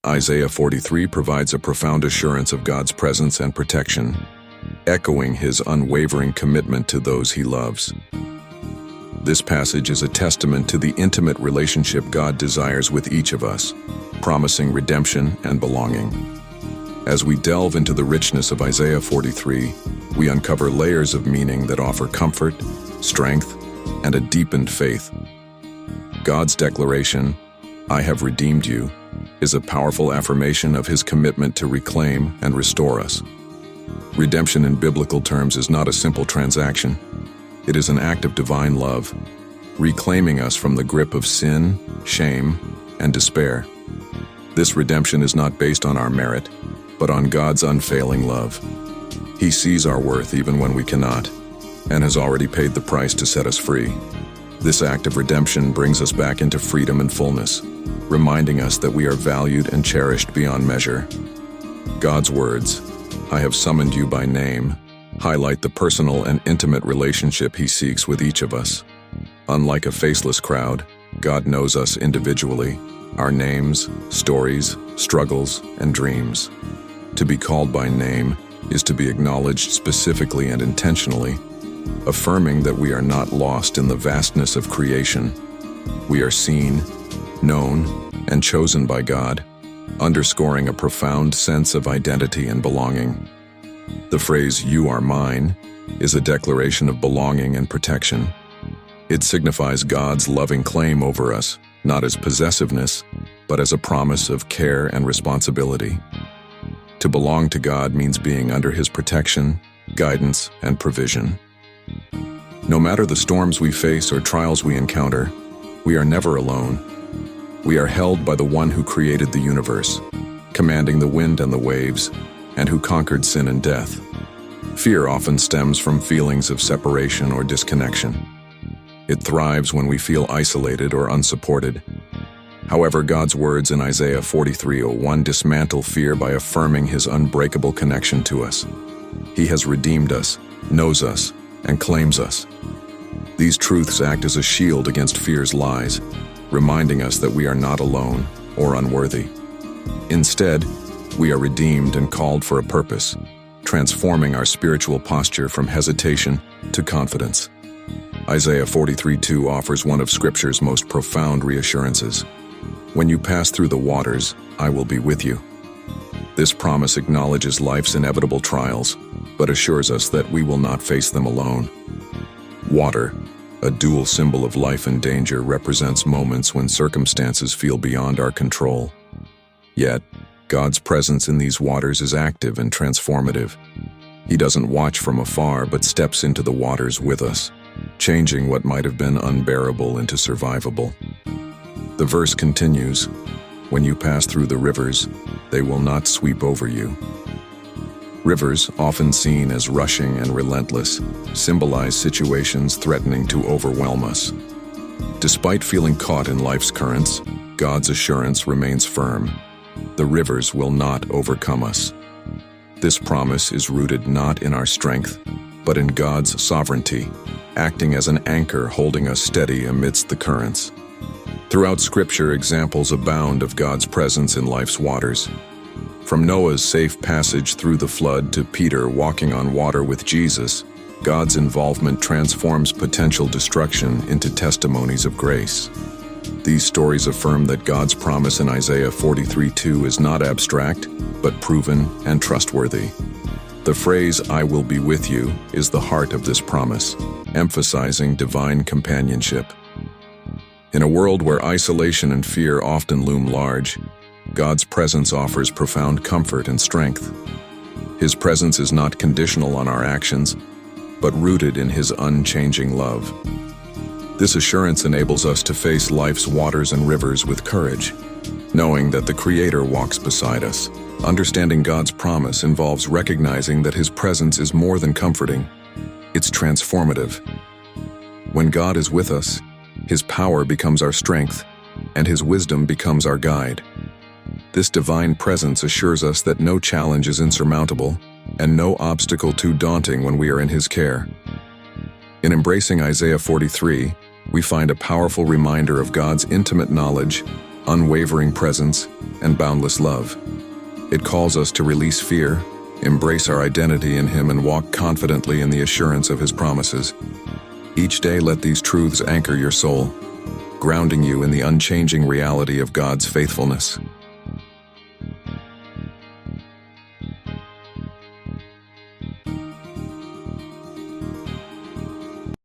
Isaiah 43 provides a profound assurance of God's presence and protection, echoing his unwavering commitment to those he loves. This passage is a testament to the intimate relationship God desires with each of us, promising redemption and belonging. As we delve into the richness of Isaiah 43, we uncover layers of meaning that offer comfort, strength, and a deepened faith. God's declaration, "I have redeemed you," is a powerful affirmation of his commitment to reclaim and restore us. Redemption in biblical terms is not a simple transaction. It is an act of divine love, reclaiming us from the grip of sin, shame, and despair. This redemption is not based on our merit, but on God's unfailing love. He sees our worth even when we cannot, and has already paid the price to set us free. This act of redemption brings us back into freedom and fullness, reminding us that we are valued and cherished beyond measure. God's words, "I have summoned you by name," highlight the personal and intimate relationship he seeks with each of us. Unlike a faceless crowd, God knows us individually, our names, stories, struggles, and dreams. To be called by name is to be acknowledged specifically and intentionally, affirming that we are not lost in the vastness of creation. We are seen, known, and chosen by God, underscoring a profound sense of identity and belonging. The phrase, "You are mine," is a declaration of belonging and protection. It signifies God's loving claim over us, not as possessiveness, but as a promise of care and responsibility. To belong to God means being under his protection, guidance, and provision. No matter the storms we face or trials we encounter, we are never alone. We are held by the one who created the universe, commanding the wind and the waves, and who conquered sin and death. Fear often stems from feelings of separation or disconnection. It thrives when we feel isolated or unsupported. However, God's words in Isaiah 43:01 dismantle fear by affirming his unbreakable connection to us. He has redeemed us, knows us, and claims us. These truths act as a shield against fear's lies, reminding us that we are not alone or unworthy. Instead, we are redeemed and called for a purpose, transforming our spiritual posture from hesitation to confidence. Isaiah 43:2 offers one of Scripture's most profound reassurances. "When you pass through the waters, I will be with you." This promise acknowledges life's inevitable trials, but assures us that we will not face them alone. Water, a dual symbol of life and danger, represents moments when circumstances feel beyond our control. Yet, God's presence in these waters is active and transformative. He doesn't watch from afar, but steps into the waters with us, changing what might have been unbearable into survivable. The verse continues, "When you pass through the rivers, they will not sweep over you." Rivers, often seen as rushing and relentless, symbolize situations threatening to overwhelm us. Despite feeling caught in life's currents, God's assurance remains firm. The rivers will not overcome us. This promise is rooted not in our strength, but in God's sovereignty, acting as an anchor holding us steady amidst the currents. Throughout Scripture, examples abound of God's presence in life's waters. From Noah's safe passage through the flood to Peter walking on water with Jesus, God's involvement transforms potential destruction into testimonies of grace. These stories affirm that God's promise in Isaiah 43:2 is not abstract, but proven and trustworthy. The phrase, "I will be with you," is the heart of this promise, emphasizing divine companionship. In a world where isolation and fear often loom large, God's presence offers profound comfort and strength. His presence is not conditional on our actions, but rooted in his unchanging love. This assurance enables us to face life's waters and rivers with courage, knowing that the Creator walks beside us. Understanding God's promise involves recognizing that his presence is more than comforting. It's transformative. When God is with us, his power becomes our strength, and his wisdom becomes our guide. This divine presence assures us that no challenge is insurmountable, and no obstacle too daunting when we are in his care. In embracing Isaiah 43, we find a powerful reminder of God's intimate knowledge, unwavering presence, and boundless love. It calls us to release fear, embrace our identity in Him, and walk confidently in the assurance of His promises. Each day let these truths anchor your soul, grounding you in the unchanging reality of God's faithfulness.